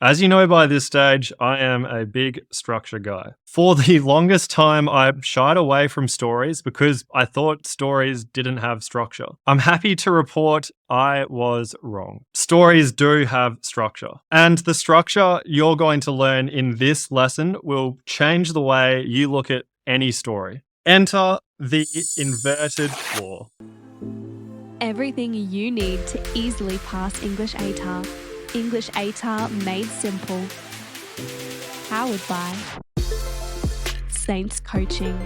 As you know by this stage, I am a big structure guy. For the longest time, I shied away from stories because I thought stories didn't have structure. I'm happy to report I was wrong. Stories do have structure. And the structure you're going to learn in this lesson will change the way you look at any story. Enter the inverted claw. Everything you need to easily pass English ATAR. English ATAR made simple. Powered by Saints Coaching.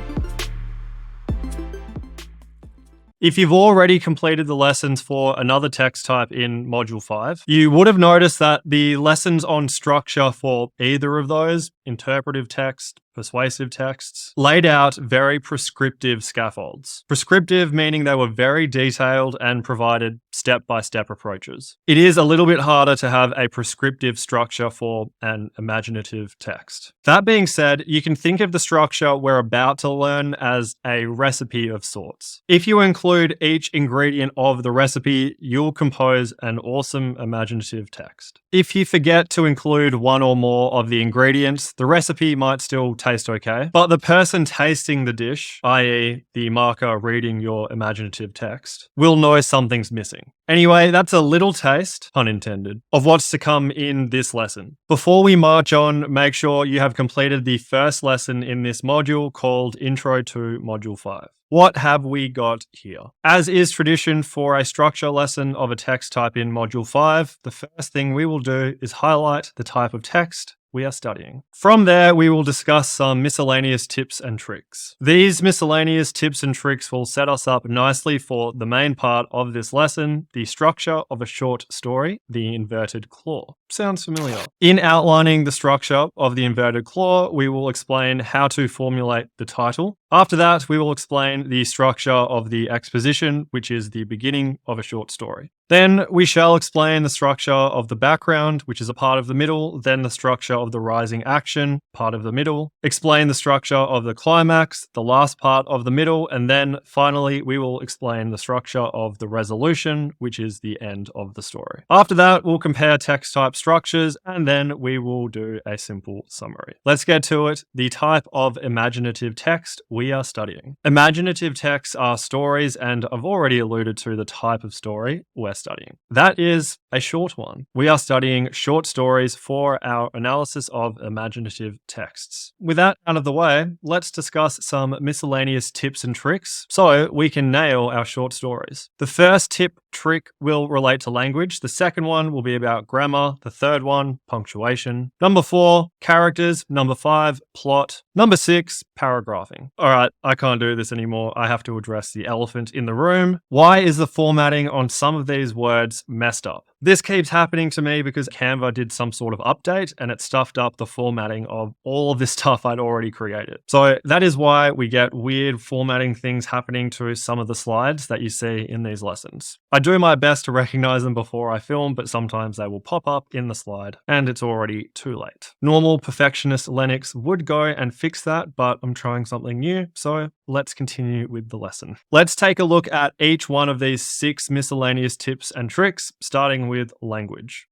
If you've already completed the lessons for another text type in Module 5, you would have noticed that the lessons on structure for either of those, interpretive text, persuasive texts, laid out very prescriptive scaffolds. Prescriptive meaning they were very detailed and provided step-by-step approaches. It is a little bit harder to have a prescriptive structure for an imaginative text. That being said, you can think of the structure we're about to learn as a recipe of sorts. If you include each ingredient of the recipe, you'll compose an awesome imaginative text. If you forget to include one or more of the ingredients, the recipe might still taste okay, but the person tasting the dish, i.e. the marker reading your imaginative text, will know something's missing. Anyway, that's a little taste, pun intended, of what's to come in this lesson. Before we march on, make sure you have completed the first lesson in this module called Intro to Module 5. What have we got here? As is tradition for a structure lesson of a text type in Module 5, the first thing we will do is highlight the type of text we are studying. From there, we will discuss some miscellaneous tips and tricks. These miscellaneous tips and tricks will set us up nicely for the main part of this lesson, the structure of a short story, the inverted claw. Sounds familiar. In outlining the structure of the inverted claw, we will explain how to formulate the title. After that, we will explain the structure of the exposition, which is the beginning of a short story. Then we shall explain the structure of the background, which is a part of the middle, then the structure of the rising action, part of the middle, explain the structure of the climax, the last part of the middle, and then finally we will explain the structure of the resolution, which is the end of the story. After that, we'll compare text type structures, and then we will do a simple summary. Let's get to it. The type of imaginative text we are studying. Imaginative texts are stories, and I've already alluded to the type of story we're studying. That is a short one. We are studying short stories for our analysis of imaginative texts. With that out of the way, let's discuss some miscellaneous tips and tricks so we can nail our short stories. The first tip trick will relate to language. The second one will be about grammar. The third one, punctuation. Number 4, characters. Number 5, plot. Number 6, paragraphing. All right, I can't do this anymore. I have to address the elephant in the room. Why is the formatting on some of these words messed up? This keeps happening to me because Canva did some sort of update and it stuffed up the formatting of all of this stuff I'd already created. So that is why we get weird formatting things happening to some of the slides that you see in these lessons. I do my best to recognize them before I film, but sometimes they will pop up in the slide and it's already too late. Normal perfectionist Lennox would go and fix that, but I'm trying something new, so let's continue with the lesson. Let's take a look at each one of these 6 miscellaneous tips and tricks, starting with language.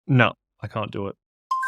No, I can't do it.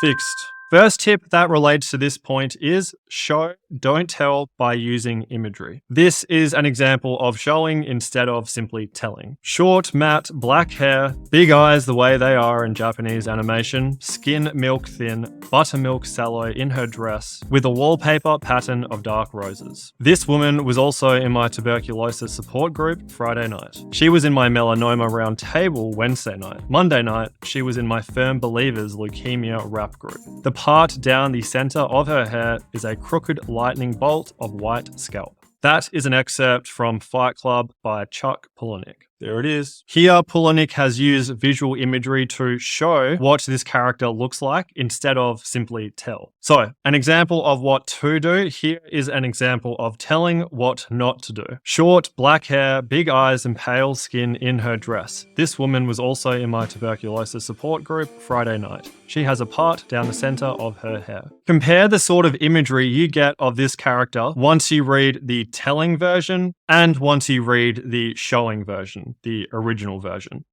Fixed. First tip that relates to this point is show, don't tell by using imagery. This is an example of showing instead of simply telling. Short, matte, black hair, big eyes the way they are in Japanese animation, skin milk thin, buttermilk sallow in her dress, with a wallpaper pattern of dark roses. This woman was also in my tuberculosis support group Friday night. She was in my melanoma round table Wednesday night. Monday night, she was in my firm believers leukemia rap group. The part down the center of her hair is a crooked lightning bolt of white scalp. That is an excerpt from Fight Club by Chuck Palahniuk. There it is. Here, Palahniuk has used visual imagery to show what this character looks like instead of simply tell. So, an example of what to do, here is an example of telling what not to do. Short, black hair, big eyes, and pale skin in her dress. This woman was also in my tuberculosis support group Friday night. She has a part down the center of her hair. Compare the sort of imagery you get of this character once you read the telling version and once you read the showing version, the original version.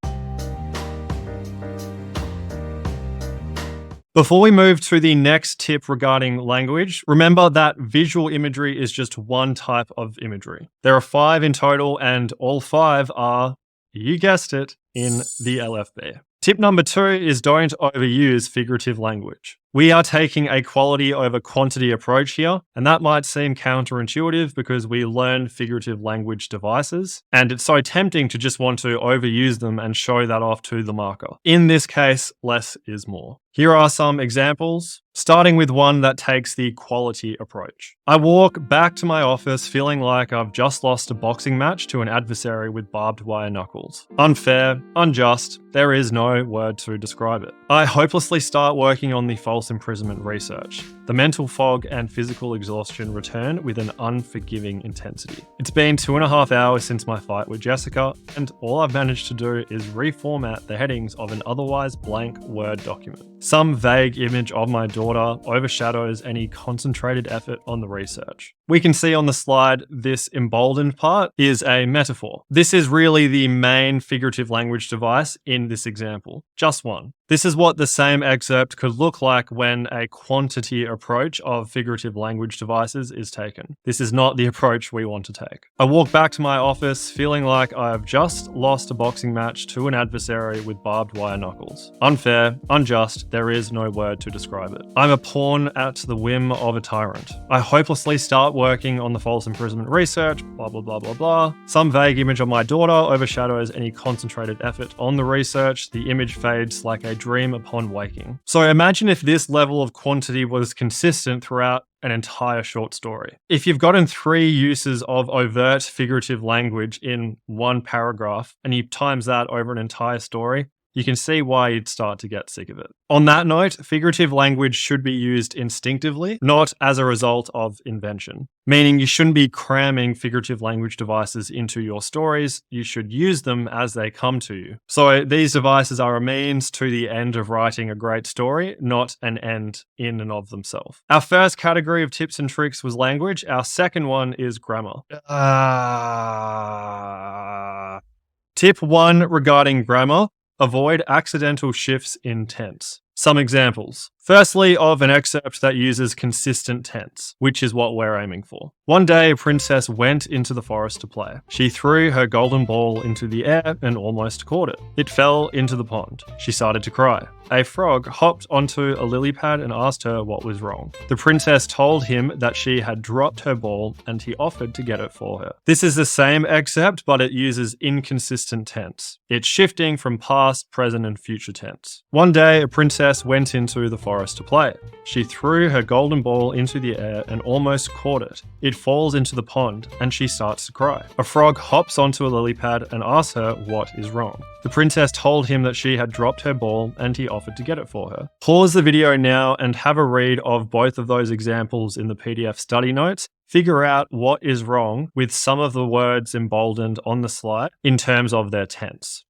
Before we move to the next tip regarding language, remember that visual imagery is just one type of imagery. There are 5 in total, and all 5 are, you guessed it, in the LFB. Tip number 2 is don't overuse figurative language. We are taking a quality over quantity approach here, and that might seem counterintuitive because we learn figurative language devices, and it's so tempting to just want to overuse them and show that off to the marker. In this case, less is more. Here are some examples, starting with one that takes the quality approach. I walk back to my office feeling like I've just lost a boxing match to an adversary with barbed wire knuckles. Unfair, unjust, there is no word to describe it. I hopelessly start working on the false imprisonment research. The mental fog and physical exhaustion return with an unforgiving intensity. It's been 2.5 hours since my fight with Jessica, and all I've managed to do is reformat the headings of an otherwise blank Word document. Some vague image of my daughter overshadows any concentrated effort on the research. We can see on the slide this emboldened part is a metaphor. This is really the main figurative language device in this example, just one. This is what the same excerpt could look like when a quantity approach of figurative language devices is taken. This is not the approach we want to take. I walk back to my office feeling like I have just lost a boxing match to an adversary with barbed wire knuckles. Unfair, unjust, there is no word to describe it. I'm a pawn at the whim of a tyrant. I hopelessly start working on the false imprisonment research, blah, blah, blah, blah, blah. Some vague image of my daughter overshadows any concentrated effort on the research. The image fades like a dream upon waking. So imagine if this level of quantity was consistent throughout an entire short story. If you've gotten 3 uses of overt figurative language in one paragraph and you times that over an entire story, you can see why you'd start to get sick of it. On that note, figurative language should be used instinctively, not as a result of invention. Meaning you shouldn't be cramming figurative language devices into your stories, you should use them as they come to you. So these devices are a means to the end of writing a great story, not an end in and of themselves. Our first category of tips and tricks was language, our second one is grammar. Tip 1 regarding grammar. Avoid accidental shifts in tense. Some examples. Firstly, of an excerpt that uses consistent tense, which is what we're aiming for. One day, a princess went into the forest to play. She threw her golden ball into the air and almost caught it. It fell into the pond. She started to cry. A frog hopped onto a lily pad and asked her what was wrong. The princess told him that she had dropped her ball and he offered to get it for her. This is the same excerpt, but it uses inconsistent tense. It's shifting from past, present, and future tense. One day, a princess went into the forest to play. She threw her golden ball into the air and almost caught it. It falls into the pond and she starts to cry. A frog hops onto a lily pad and asks her what is wrong. The princess told him that she had dropped her ball and he offered to get it for her. Pause the video now and have a read of both of those examples in the PDF study notes. Figure out what is wrong with some of the words emboldened on the slide in terms of their tense.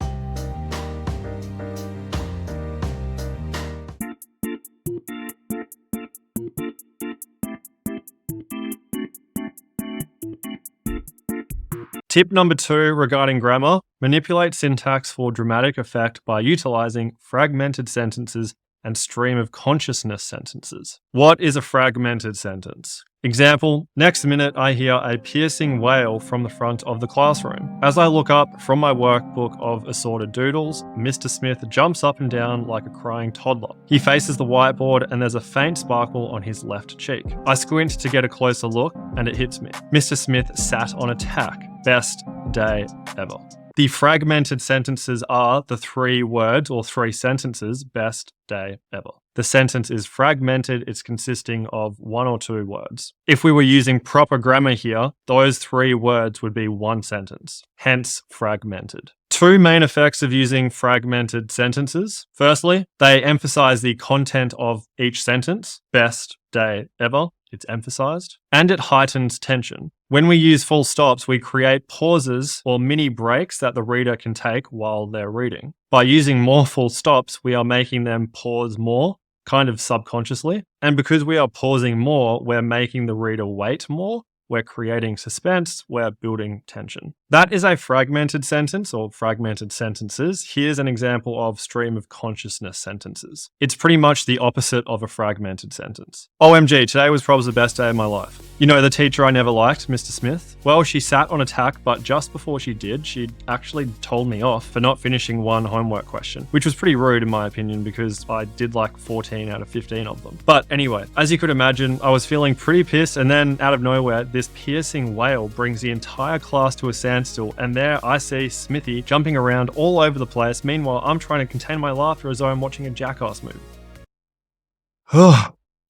Tip number 2 regarding grammar, manipulate syntax for dramatic effect by utilizing fragmented sentences and stream of consciousness sentences. What is a fragmented sentence? Example, next minute I hear a piercing wail from the front of the classroom. As I look up from my workbook of assorted doodles, Mr. Smith jumps up and down like a crying toddler. He faces the whiteboard and there's a faint sparkle on his left cheek. I squint to get a closer look and it hits me. Mr. Smith sat on a tack. Best day ever. The fragmented sentences are the 3 words or 3 sentences, best day ever. The sentence is fragmented, it's consisting of 1 or 2 words. If we were using proper grammar here, those 3 words would be 1 sentence, hence fragmented. 2 main effects of using fragmented sentences. Firstly, they emphasize the content of each sentence, best day ever. It's emphasized, and it heightens tension. When we use full stops, we create pauses or mini breaks that the reader can take while they're reading. By using more full stops, we are making them pause more, kind of subconsciously. And because we are pausing more, we're making the reader wait more. We're creating suspense, we're building tension. That is a fragmented sentence or fragmented sentences. Here's an example of stream of consciousness sentences. It's pretty much the opposite of a fragmented sentence. OMG, today was probably the best day of my life. You know the teacher I never liked, Mr. Smith? Well, she sat on attack, but just before she did, she actually told me off for not finishing one homework question, which was pretty rude in my opinion because I did like 14 out of 15 of them. But anyway, as you could imagine, I was feeling pretty pissed, and then out of nowhere, this piercing wail brings the entire class to a standstill, and there I see Smithy jumping around all over the place. Meanwhile, I'm trying to contain my laughter as though I'm watching a Jackass movie.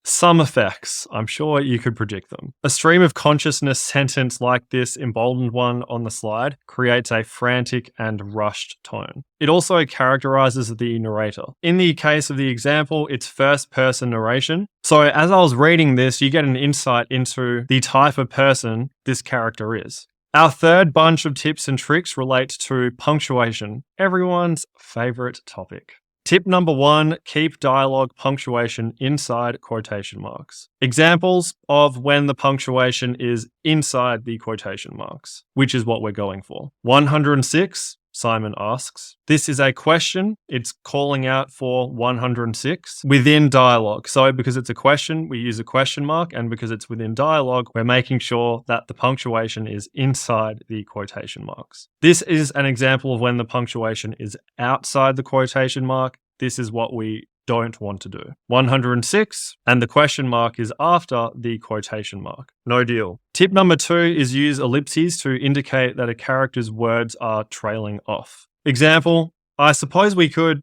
Some effects. I'm sure you could predict them. A stream of consciousness sentence like this emboldened one on the slide creates a frantic and rushed tone. It also characterizes the narrator. In the case of the example, it's first-person narration. So as I was reading this, you get an insight into the type of person this character is. Our third bunch of tips and tricks relate to punctuation, everyone's favorite topic. Tip number 1, keep dialogue punctuation inside quotation marks. Examples of when the punctuation is inside the quotation marks, which is what we're going for. 106, Simon asks. This is a question. It's calling out for 106 within dialogue. So because it's a question, we use a question mark, and because it's within dialogue, we're making sure that the punctuation is inside the quotation marks. This is an example of when the punctuation is outside the quotation mark. This is what we don't want to do. 106, and the question mark is after the quotation mark. No deal. Tip number 2 is use ellipses to indicate that a character's words are trailing off. Example, I suppose we could...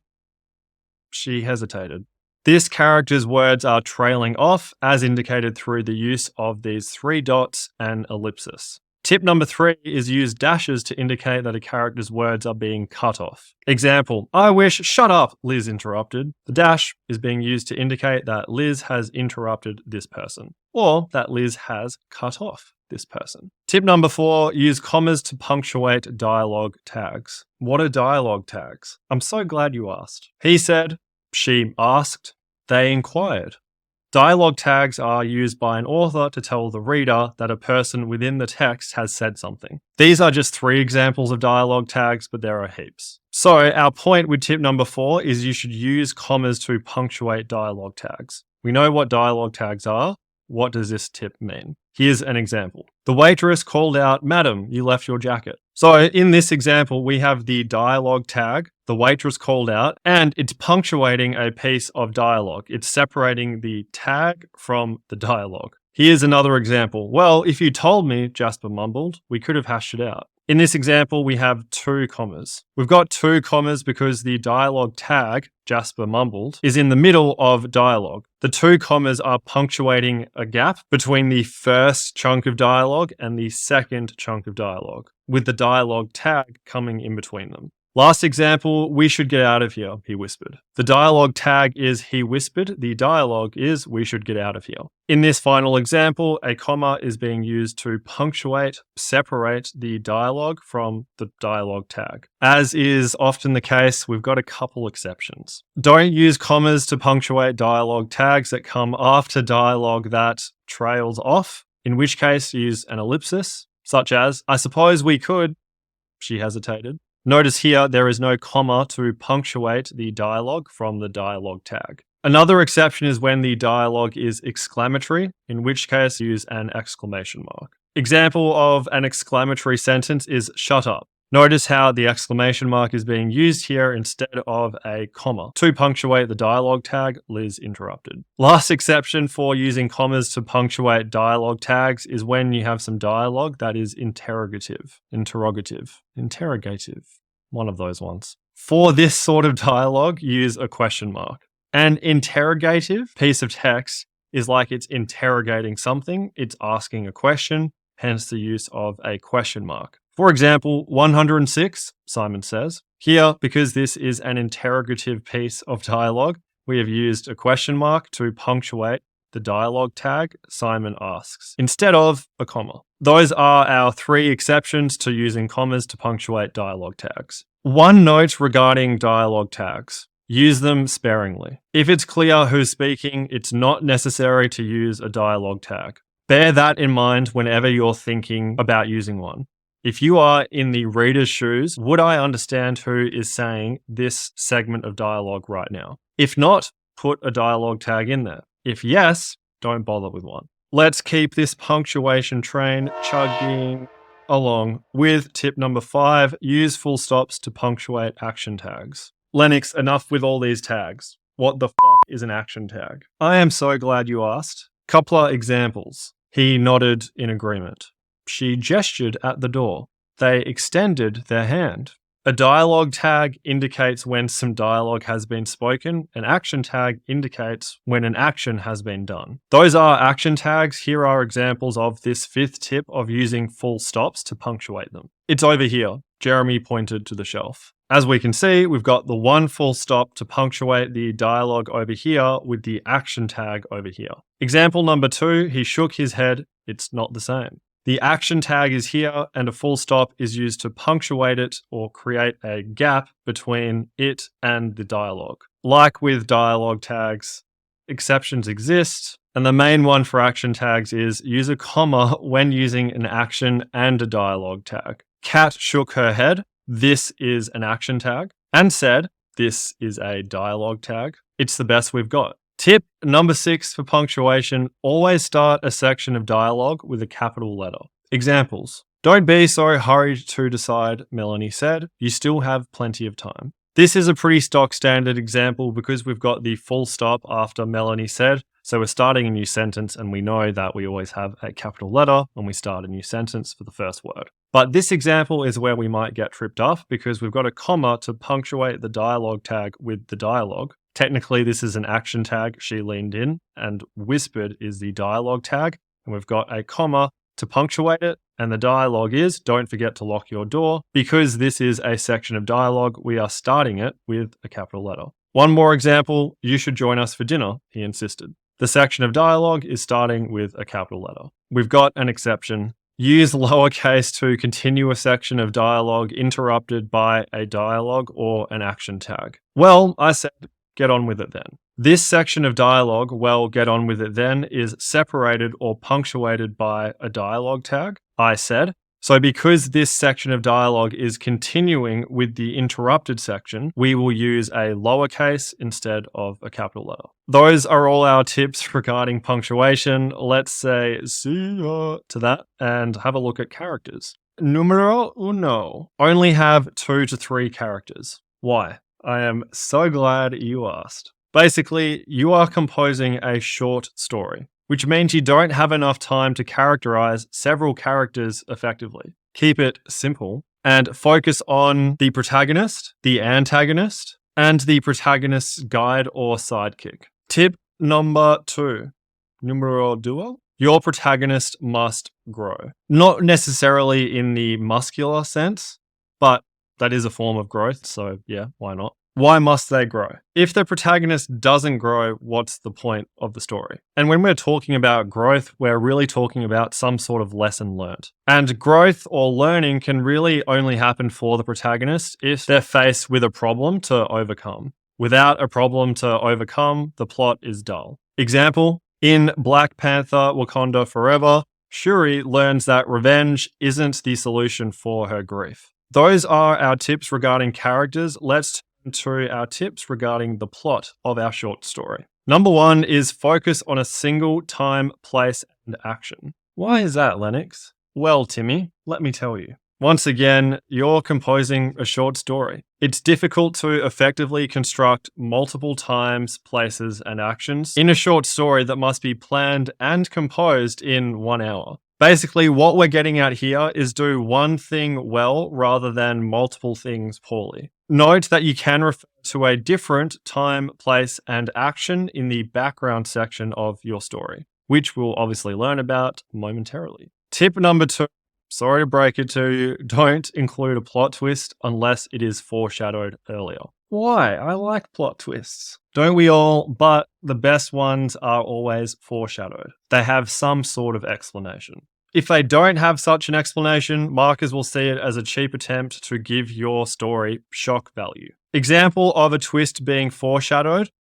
She hesitated. This character's words are trailing off as indicated through the use of these 3 dots and ellipsis. Tip number 3 is use dashes to indicate that a character's words are being cut off. Example, I wish, shut up, Liz interrupted. The dash is being used to indicate that Liz has interrupted this person, or that Liz has cut off this person. Tip number 4, use commas to punctuate dialogue tags. What are dialogue tags? I'm so glad you asked. He said, she asked, they inquired. Dialogue tags are used by an author to tell the reader that a person within the text has said something. These are just 3 examples of dialogue tags, but there are heaps. So our point with tip number 4 is you should use commas to punctuate dialogue tags. We know what dialogue tags are. What does this tip mean? Here's an example. The waitress called out, "Madam, you left your jacket." So in this example, we have the dialogue tag, the waitress called out, and it's punctuating a piece of dialogue. It's separating the tag from the dialogue. Here's another example. Well, if you told me, Jasper mumbled, we could have hashed it out. In this example, we have 2 commas. We've got 2 commas because the dialogue tag, Jasper mumbled, is in the middle of dialogue. The 2 commas are punctuating a gap between the first chunk of dialogue and the second chunk of dialogue, with the dialogue tag coming in between them. Last example, we should get out of here, he whispered. The dialogue tag is he whispered, the dialogue is we should get out of here. In this final example, a comma is being used to punctuate, separate the dialogue from the dialogue tag. As is often the case, we've got a couple exceptions. Don't use commas to punctuate dialogue tags that come after dialogue that trails off, in which case use an ellipsis, such as, I suppose we could, she hesitated. Notice here there is no comma to punctuate the dialogue from the dialogue tag. Another exception is when the dialogue is exclamatory, in which case use an exclamation mark. Example of an exclamatory sentence is shut up. Notice how the exclamation mark is being used here instead of a comma to punctuate the dialogue tag, Liz interrupted. Last exception for using commas to punctuate dialogue tags is when you have some dialogue that is interrogative, one of those ones. For this sort of dialogue, use a question mark. An interrogative piece of text is like it's interrogating something, it's asking a question, hence the use of a question mark. For example, 106, Simon says. Here, because this is an interrogative piece of dialogue, we have used a question mark to punctuate the dialogue tag, Simon asks, instead of a comma. Those are our 3 exceptions to using commas to punctuate dialogue tags. One note regarding dialogue tags. Use them sparingly. If it's clear who's speaking, it's not necessary to use a dialogue tag. Bear that in mind whenever you're thinking about using one. If you are in the reader's shoes, would I understand who is saying this segment of dialogue right now? If not, put a dialogue tag in there. If yes, don't bother with one. Let's keep this punctuation train chugging along with tip number 5, use full stops to punctuate action tags. Lennox, enough with all these tags. What the fuck is an action tag? I am so glad you asked. Couple of examples. He nodded in agreement. She gestured at the door. They extended their hand. A dialogue tag indicates when some dialogue has been spoken. An action tag indicates when an action has been done. Those are action tags. Here are examples of this 5th tip of using full stops to punctuate them. It's over here. Jeremy pointed to the shelf. As we can see, we've got the one full stop to punctuate the dialogue over here with the action tag over here. Example number 2, he shook his head. It's not the same. The action tag is here and a full stop is used to punctuate it or create a gap between it and the dialogue. Like with dialogue tags, exceptions exist, and the main one for action tags is use a comma when using an action and a dialogue tag. Kat shook her head. This is an action tag. And said, this is a dialogue tag. It's the best we've got. Tip number 6 for punctuation, always start a section of dialogue with a capital letter. Examples. Don't be so hurried to decide, Melanie said. You still have plenty of time. This is a pretty stock standard example because we've got the full stop after Melanie said. So we're starting a new sentence and we know that we always have a capital letter when we start a new sentence for the first word. But this example is where we might get tripped up because we've got a comma to punctuate the dialogue tag with the dialogue. Technically, this is an action tag, she leaned in, and whispered is the dialogue tag. And we've got a comma to punctuate it. And the dialogue is, don't forget to lock your door. Because this is a section of dialogue, we are starting it with a capital letter. One more example, you should join us for dinner, he insisted. The section of dialogue is starting with a capital letter. We've got an exception. Use lowercase to continue a section of dialogue interrupted by a dialogue or an action tag. Well, I said, get on with it then. This section of dialogue, well, get on with it then, is separated or punctuated by a dialogue tag, I said. So because this section of dialogue is continuing with the interrupted section, we will use a lowercase instead of a capital letter. Those are all our tips regarding punctuation. Let's say see ya to that and have a look at characters. Numero uno. Only have 2 to 3 characters. Why? I am so glad you asked. Basically, you are composing a short story, which means you don't have enough time to characterize several characters effectively. Keep it simple and focus on the protagonist, the antagonist, and the protagonist's guide or sidekick. Tip number 2, numero duo. Your protagonist must grow. Not necessarily in the muscular sense, but that is a form of growth, so yeah, why not? Why must they grow? If the protagonist doesn't grow, what's the point of the story? And when we're talking about growth, we're really talking about some sort of lesson learned. And growth or learning can really only happen for the protagonist if they're faced with a problem to overcome. Without a problem to overcome, the plot is dull. Example, in Black Panther Wakanda Forever, Shuri learns that revenge isn't the solution for her grief. Those are our tips regarding characters. Let's turn to our tips regarding the plot of our short story. Number 1 is focus on a single time, place, and action. Why is that, Lennox? Well, Timmy, let me tell you. Once again, you're composing a short story. It's difficult to effectively construct multiple times, places, and actions in a short story that must be planned and composed in 1 hour. Basically, what we're getting at here is do one thing well rather than multiple things poorly. Note that you can refer to a different time, place, and action in the background section of your story, which we'll obviously learn about momentarily. Tip number 2. Sorry to break it to you, don't include a plot twist unless it is foreshadowed earlier. Why? I like plot twists. Don't we all? But the best ones are always foreshadowed. They have some sort of explanation. If they don't have such an explanation, markers will see it as a cheap attempt to give your story shock value. Example of a twist being foreshadowed,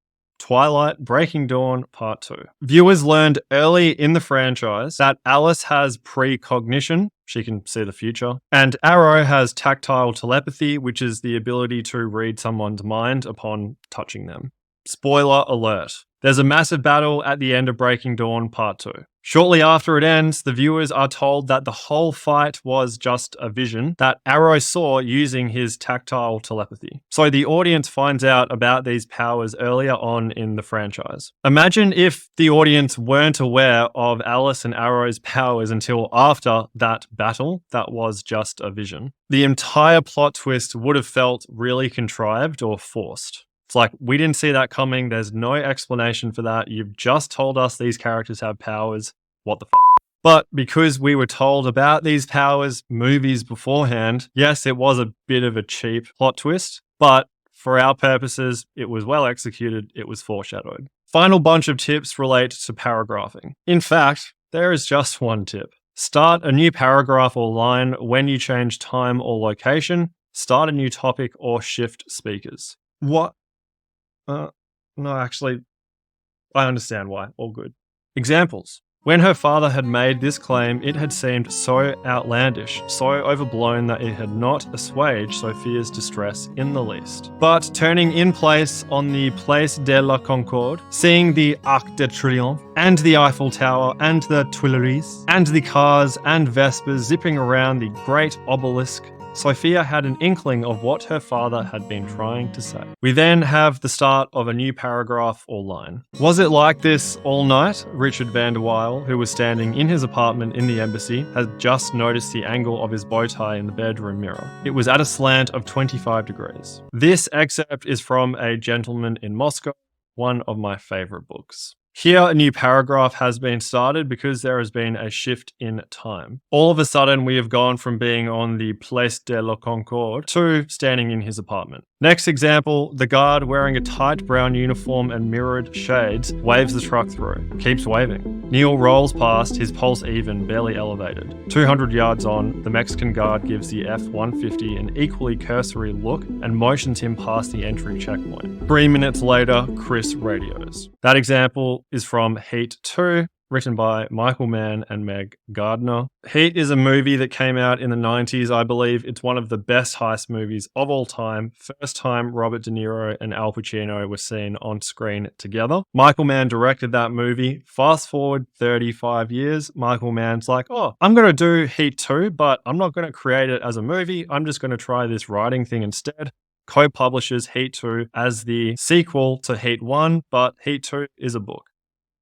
Twilight, Breaking Dawn, Part 2. Viewers learned early in the franchise that Alice has precognition, she can see the future, and Arrow has tactile telepathy, which is the ability to read someone's mind upon touching them. Spoiler alert. There's a massive battle at the end of Breaking Dawn Part 2. Shortly after it ends, the viewers are told that the whole fight was just a vision that Arrow saw using his tactile telepathy. So the audience finds out about these powers earlier on in the franchise. Imagine if the audience weren't aware of Alice and Arrow's powers until after that battle that was just a vision. The entire plot twist would have felt really contrived or forced. It's like, we didn't see that coming. There's no explanation for that. You've just told us these characters have powers. What the fuck? But because we were told about these powers movies beforehand, yes, it was a bit of a cheap plot twist, but for our purposes, it was well executed. It was foreshadowed. Final bunch of tips relate to paragraphing. In fact, there is just one tip. Start a new paragraph or line when you change time or location, start a new topic, or shift speakers. What? No, actually, I understand why. All good. Examples. When her father had made this claim, it had seemed so outlandish, so overblown that it had not assuaged Sophia's distress in the least. But turning in place on the Place de la Concorde, seeing the Arc de Triomphe, and the Eiffel Tower, and the Tuileries, and the cars and Vespers zipping around the great obelisk, Sophia had an inkling of what her father had been trying to say. We then have the start of a new paragraph or line. Was it like this all night? Richard van der Weil, who was standing in his apartment in the embassy, had just noticed the angle of his bow tie in the bedroom mirror. It was at a slant of 25 degrees. This excerpt is from A Gentleman in Moscow, one of my favorite books. Here, a new paragraph has been started because there has been a shift in time. All of a sudden, we have gone from being on the Place de la Concorde to standing in his apartment. Next example, the guard wearing a tight brown uniform and mirrored shades waves the truck through, keeps waving. Neil rolls past, his pulse even, barely elevated. 200 yards on, the Mexican guard gives the F-150 an equally cursory look and motions him past the entry checkpoint. 3 minutes later, Chris radios. That example is from Heat 2, written by Michael Mann and Meg Gardner. Heat is a movie that came out in the 90s, I believe. It's one of the best heist movies of all time. First time Robert De Niro and Al Pacino were seen on screen together. Michael Mann directed that movie. Fast forward 35 years, Michael Mann's like, oh, I'm going to do Heat 2, but I'm not going to create it as a movie. I'm just going to try this writing thing instead. Co-publishes Heat 2 as the sequel to Heat 1, but Heat 2 is a book.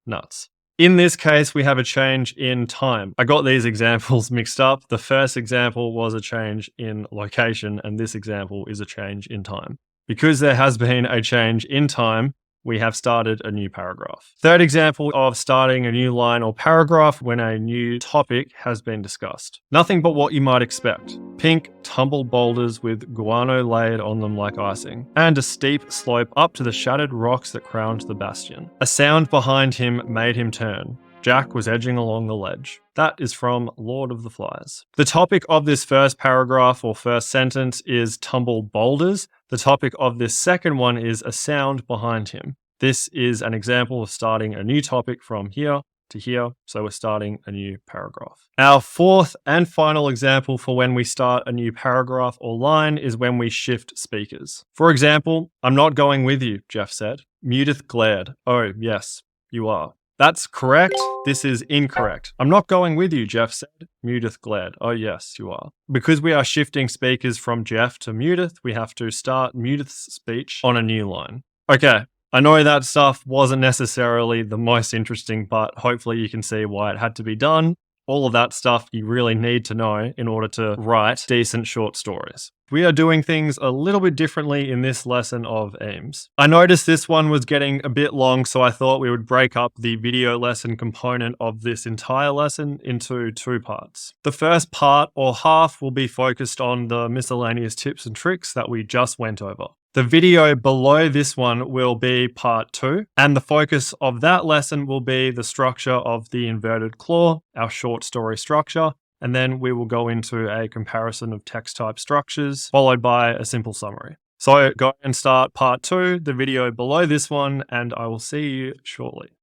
Nuts. In this case, we have a change in time. I got these examples mixed up. The first example was a change in location, and this example is a change in time. Because there has been a change in time, we have started a new paragraph. Third example of starting a new line or paragraph when a new topic has been discussed. Nothing but what you might expect. Pink, tumbled boulders with guano laid on them like icing, and a steep slope up to the shattered rocks that crowned the bastion. A sound behind him made him turn. Jack was edging along the ledge. That is from Lord of the Flies. The topic of this first paragraph or first sentence is tumbled boulders. The topic of this second one is a sound behind him. This is an example of starting a new topic from here to here, so we're starting a new paragraph. Our fourth and final example for when we start a new paragraph or line is when we shift speakers. For example, I'm not going with you, Jeff said. Mudith glared. Oh, yes, you are. That's correct. This is incorrect. I'm not going with you, Jeff said. Mudith glared. Oh, yes, you are. Because we are shifting speakers from Jeff to Mudith, we have to start Mudith's speech on a new line. Okay, I know that stuff wasn't necessarily the most interesting, but hopefully you can see why it had to be done. All of that stuff you really need to know in order to write decent short stories. We are doing things a little bit differently in this lesson of Eames. I noticed this one was getting a bit long, so I thought we would break up the video lesson component of this entire lesson into two parts. The first part or half will be focused on the miscellaneous tips and tricks that we just went over. The video below this one will be part 2, and the focus of that lesson will be the structure of the inverted claw, our short story structure, and then we will go into a comparison of text type structures, followed by a simple summary. So go and start part 2, the video below this one, and I will see you shortly.